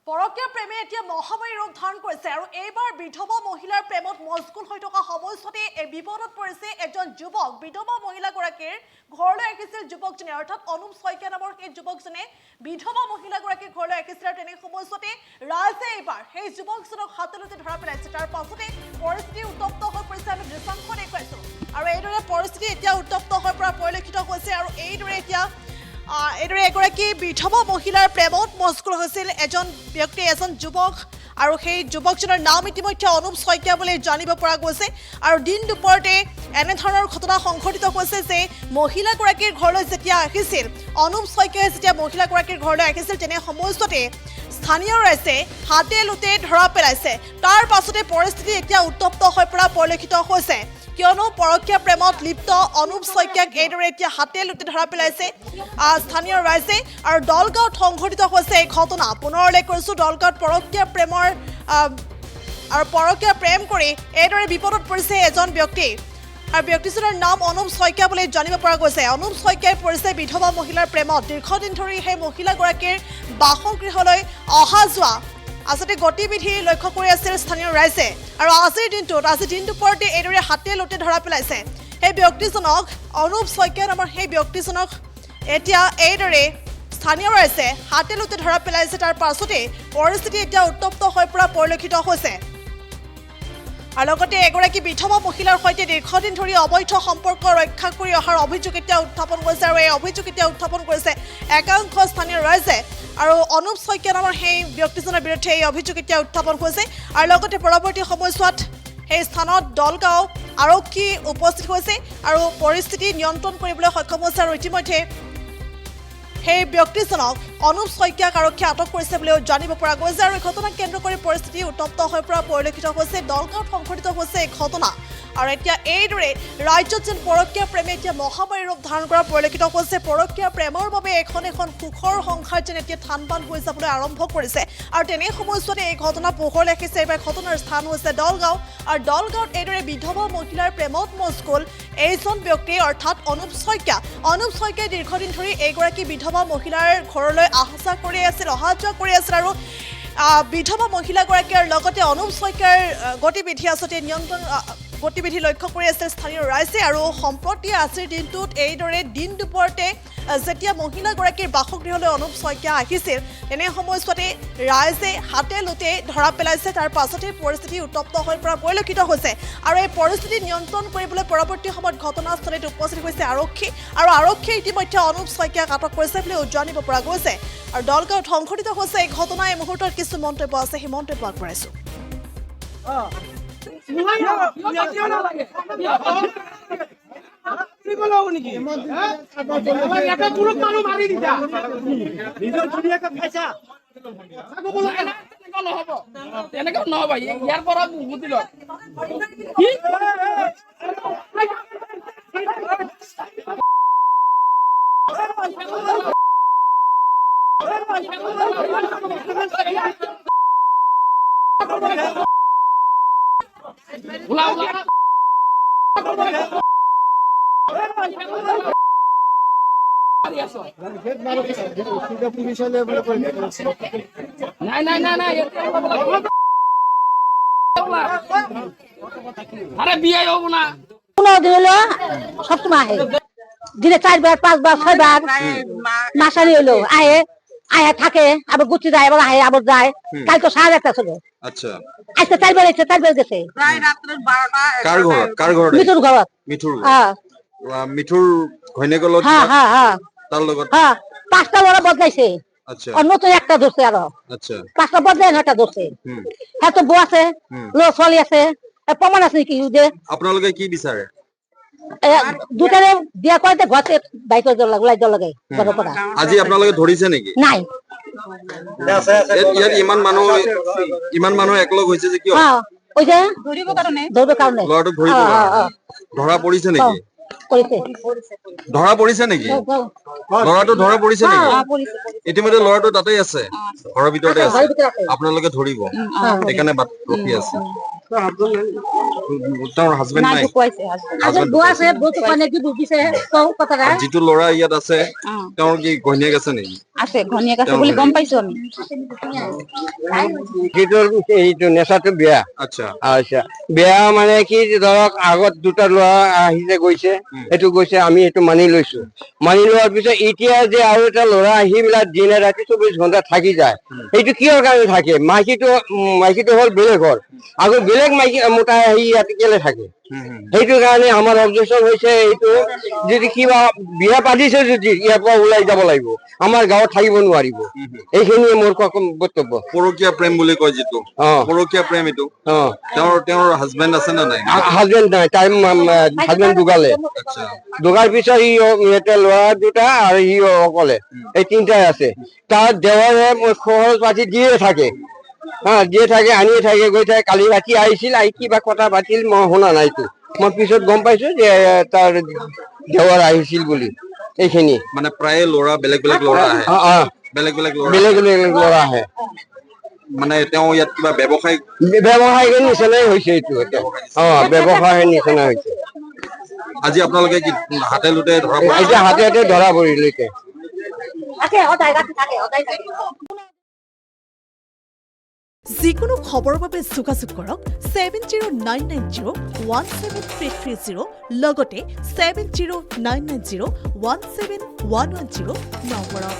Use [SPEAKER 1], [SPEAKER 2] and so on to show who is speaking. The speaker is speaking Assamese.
[SPEAKER 1] পৰকীয়া প্ৰেমে এতিয়া মহামাৰী ৰূপ ধাৰণ কৰিছে আৰু এইবাৰ বিধৱা মহিলাৰ প্ৰেমত মজগুল হৈ থকা সময়ছোৱাতে এই বিপদত পৰিছে এজন যুৱক। বিধৱা মহিলাগৰাকীৰ ঘৰলৈ আহিছিল যুৱকজনে, অৰ্থাৎ অনুপ শইকীয়া নামৰ সেই যুৱকজনে বিধৱা মহিলাগৰাকীৰ ঘৰলৈ আহিছিল আৰু তেনে সময়ছোৱাতে ৰাইজে এইবাৰ সেই যুৱকজনক হাতলতে ধৰা পেলাইছে। তাৰ পাছতে পৰিস্থিতি উত্তপ্ত হৈ পৰিছে। আমি দৃশ্যাংশ দেখুৱাইছো আৰু এইদৰে পৰিস্থিতি এতিয়া উত্তপ্ত হৈ পৰা পৰিলক্ষিত হৈছে আৰু এইদৰে এতিয়া এগৰাকী বিধৱা মহিলাৰ প্ৰেমত মজগুল হৈছিল এজন ব্যক্তি, এজন যুৱক, আৰু সেই যুৱকজনৰ নাম ইতিমধ্যে অনুপ শইকীয়া বুলি জানিব পৰা গৈছে। আৰু দিন দুপৰতে এনেধৰণৰ ঘটনা সংঘটিত হৈছে যে মহিলাগৰাকীৰ ঘৰলৈ যেতিয়া আহিছিল অনুপ শইকীয়াই, যেতিয়া মহিলাগৰাকীৰ ঘৰলৈ আহিছিল তেনে সময়ছোৱাতে স্থানীয় ৰাইজে হাতে লোতে ধৰা পেলাইছে। তাৰ পাছতে পৰিস্থিতি এতিয়া উত্তপ্ত হৈ পৰা পৰিলক্ষিত হৈছে, কিয়নো পৰকীয়া প্ৰেমত লিপ্ত অনুপ শইকীয়াক এইদৰে এতিয়া হাতে লোতে ধৰা পেলাইছে স্থানীয় ৰাইজে। আৰু দলগাঁৱত সংঘটিত হৈছে এই ঘটনা। পুনৰ উল্লেখ কৰিছোঁ, দলগাঁৱত পৰকীয়া প্ৰেম কৰি এইদৰে বিপদত পৰিছে এজন ব্যক্তি, আৰু ব্যক্তিজনৰ নাম অনুপ শইকীয়া বুলি জানিব পৰা গৈছে। অনুপ শইকীয়াই পৰিছে বিধৱা মহিলাৰ প্ৰেমত। দীৰ্ঘদিন ধৰি সেই মহিলাগৰাকীৰ বাসগৃহলৈ অহা যোৱা আচলতে গতিবিধি লক্ষ্য কৰি আছিল স্থানীয় ৰাইজে, আৰু আজিৰ দিন দুপৰতে এইদৰে হাতে লোতে ধৰা পেলাইছে সেই ব্যক্তিজনক। অনুপ শইকীয়া নামৰ সেই ব্যক্তিজনক এতিয়া এইদৰে স্থানীয় ৰাইজে হাতে লোতে ধৰা পেলাইছে। তাৰ পাছতে পৰিস্থিতি এতিয়া উত্তপ্ত হৈ পৰা পৰিলক্ষিত হৈছে। আৰু লগতে এগৰাকী বিধৱা মহিলাৰ সৈতে দীৰ্ঘদিন ধৰি অবৈধ সম্পৰ্ক ৰক্ষা কৰি অহাৰ অভিযোগ এতিয়া উত্থাপন কৰিছে, আৰু এই অভিযোগ এতিয়া উত্থাপন কৰিছে একাংশ স্থানীয় ৰাইজে। আৰু অনুপ শইকীয়া নামৰ সেই ব্যক্তিজনৰ বিৰুদ্ধে এই অভিযোগ এতিয়া উত্থাপন হৈছে। আৰু লগতে পৰৱৰ্তী সময়ছোৱাত সেই স্থানত দলগাঁও আৰক্ষী উপস্থিত হৈছে আৰু পৰিস্থিতি নিয়ন্ত্ৰণ কৰিবলৈ সক্ষম হৈছে। আৰু ইতিমধ্যে সেই ব্যক্তিজনক অনুপ শইকীয়াক আৰক্ষীয়ে আটক কৰিছে বুলিও জানিব পৰা গৈছে। আৰু এই ঘটনাক কেন্দ্ৰ কৰি পৰিস্থিতি উত্তপ্ত হৈ পৰা পৰিলক্ষিত হৈছে। দলগাঁৱত সংঘটিত হৈছে এই ঘটনা, আৰু এতিয়া এইদৰে ৰাজ্যত যেন পৰকীয়া প্ৰেমে এতিয়া মহামাৰী ৰূপ ধাৰণ কৰা পৰিলক্ষিত হৈছে। পৰকীয়া প্ৰেমৰ বাবে এখন সুখৰ সংসাৰ যেন এতিয়া থান বান হৈ যাবলৈ আৰম্ভ কৰিছে। আৰু তেনে সময়ছোৱাতে এই ঘটনা পোহৰলৈ আহিছে। এইবাৰ ঘটনাৰ স্থান হৈছে দলগাঁও, আৰু দলগাঁৱত এইদৰে বিধৱা মহিলাৰ প্ৰেমত মজগুল এইজন ব্যক্তি, অৰ্থাৎ অনুপ শইকীয়া। অনুপ শইকীয়াই দীৰ্ঘদিন ধৰি এইগৰাকী বিধৱা মহিলাৰ ঘৰলৈ অহা যোৱা কৰি আছিল, আৰু বিধৱা মহিলাগৰাকীৰ লগতে অনুপ শইকীয়াৰ গতিবিধি আচলতে গতিবিধি লক্ষ্য কৰি আছিল স্থানীয় ৰাইজে। আৰু সম্প্ৰতি আজিৰ দিনটোত এইদৰে দিন দুপৰতে যেতিয়া মহিলাগৰাকীৰ বাসগৃহলৈ অনুপ শইকীয়া আহিছিল তেনে সময়ছোৱাতে ৰাইজে হাতে লোতে ধৰা পেলাইছে। তাৰ পাছতে পৰিস্থিতি উত্তপ্ত হৈ পৰা পৰিলক্ষিত হৈছে। আৰু এই পৰিস্থিতি নিয়ন্ত্ৰণ কৰিবলৈ পৰৱৰ্তী সময়ত ঘটনাস্থলীত উপস্থিত হৈছে আৰক্ষী, আৰু আৰক্ষীয়ে ইতিমধ্যে অনুপ শইকীয়াক আটক কৰিছে বুলি জানিব পৰা গৈছে। আৰু দলগাঁৱত সংঘটিত হৈছে এই ঘটনা। এই মুহূৰ্তত কিছু মন্তব্য আছে, সেই মন্তব্য আগবঢ়াইছো।
[SPEAKER 2] সবসময় দিনে 4 বার 5 বার 6 বার মাসানি হলো আয়া থাকে, আবার গুচি যায়, আবার আয় আবার যায়। কাল তো সাড়ে একটা ছিল।
[SPEAKER 3] আচ্ছা,
[SPEAKER 2] আজকে 4 বার এসে 4 বার গেছে।
[SPEAKER 3] প্রায় রাত্রে 12টা। কার ঘর?
[SPEAKER 2] মিঠুর ঘর।
[SPEAKER 3] হ্যাঁ, মিঠুর ঘৈনেক লগত।
[SPEAKER 2] হ্যাঁ
[SPEAKER 3] তার লগত।
[SPEAKER 2] হ্যাঁ, 5টা ওরা বদলাইছে।
[SPEAKER 3] আচ্ছা,
[SPEAKER 2] অন্য তো একটা ধরছে আরো।
[SPEAKER 3] আচ্ছা,
[SPEAKER 2] 5টা বদলাই একটা ধরছে। হ্যাঁ, তো বউ আছে, লো চলি আছে, প্রমাণ আছে নাকি?
[SPEAKER 3] আপনাদের কি বিচারে?
[SPEAKER 2] দুটারে বিয়া করতে ঘরে বাইক ওলাই লাগে ঘরের পড়া।
[SPEAKER 3] আজি আপনাদের ধরিছে নাকি?
[SPEAKER 2] নাই,
[SPEAKER 3] ইয়াত ইমান মানুহ একলগ হৈছে যে কিয়?
[SPEAKER 2] ওই যে ধরিব কারণে
[SPEAKER 3] লড়াটোক ধৰিব ধৰা পৰিছে নেকি? ধৰা পৰিছে নেকি? লড়াটো ধৰা পৰিছে নেকি? ইতিমধ্যে লড়াটো তাতেই আছে, ঘৰৰ ভিতৰতে আছে, আপোনালোকে ধৰিব সেইকাৰণে বাট ৰখি আছে। তেওঁৰ হাজবেণ্ড নাই
[SPEAKER 2] আজি বউ আছে বউটো কনে কি বুজিছে কও কথাটা
[SPEAKER 3] যিটো ল'ৰা ইয়াত আছে তেওঁৰ কি ঘৈণীয়েক আছে নেকি
[SPEAKER 4] আছে ঘনীয়েক আছে বুলি গম পাইছো আমি
[SPEAKER 5] এইটো নেচাৰটো বেয়া
[SPEAKER 3] আচ্ছা
[SPEAKER 5] আচ্ছা বেয়া মানে কি ধৰক আগত দুটা ল'ৰা আহিছে গৈছে সেইটো গৈছে আমি এইটো মানি লৈছো মানি লোৱাৰ পিছত এতিয়া যে আৰু এটা ল'ৰা আহি পেলাই দিনে ৰাতি 24 ঘণ্টা থাকি যায় সেইটো কিহৰ কাৰণে থাকে মাইকীটো হ'ল বেলেগ ঘৰ আৰু বেলেগ মাইকী মোটা আহি ইয়াত কেলে থাকে সেইটো কাৰণে আমাৰ অবজেকশ্যন হৈছে এইটো যদি কিবা বিয়া পাতিছে যদি ইয়াৰ পৰা ওলাই যাব লাগিব আমাৰ গাঁৱত থাকিব নোৱাৰিব এইখিনিয়ে মোৰ বক্তব্য
[SPEAKER 3] পৰকীয়া প্ৰেম বুলি কয় যিটো পৰকীয়া প্ৰেম এইটো তেওঁৰ হাজবেণ্ড আছে নে নাই
[SPEAKER 5] হাজবেণ্ড নাই তাই হাজবেণ্ড ঢুকালে ঢুকাৰ পিছত সি এটা ল'ৰা দুটা আৰু সি অকলে এই তিনিটাই আছে তাৰ দেৱাৰে খৰচ পাতি দিয়ে থাকে দিয়ে থাকে আনিয়ে থাকে গৈ থাকে কালি ৰাতি আহিছিল আহি কিবা কথা পাতিল মই শুনা নাইতো মই পিছত গম পাইছো যে তাৰ দেৱাৰ আহিছিল বুলি এইখিনি
[SPEAKER 3] মানে প্ৰায় ল'ৰা বেলেগ বেলেগ ল'ৰা আহে বেলেগ বেলেগ
[SPEAKER 5] ল'ৰা আহে
[SPEAKER 3] মানে তেওঁ ইয়াত কিবা ব্যৱসায়
[SPEAKER 5] নিচিনাই হৈছে এইটো ব্যৱসায়ৰ নিচিনা হৈছে
[SPEAKER 3] আজি আপোনালোকে কি হাতে লোটে ধৰা
[SPEAKER 5] এতিয়া হাতে ধৰা পৰিলৈকে
[SPEAKER 1] যিকোনো খবৰৰ বাবে যোগাযোগ কৰক 7099017330 লগতে 7099017110 নম্বৰত।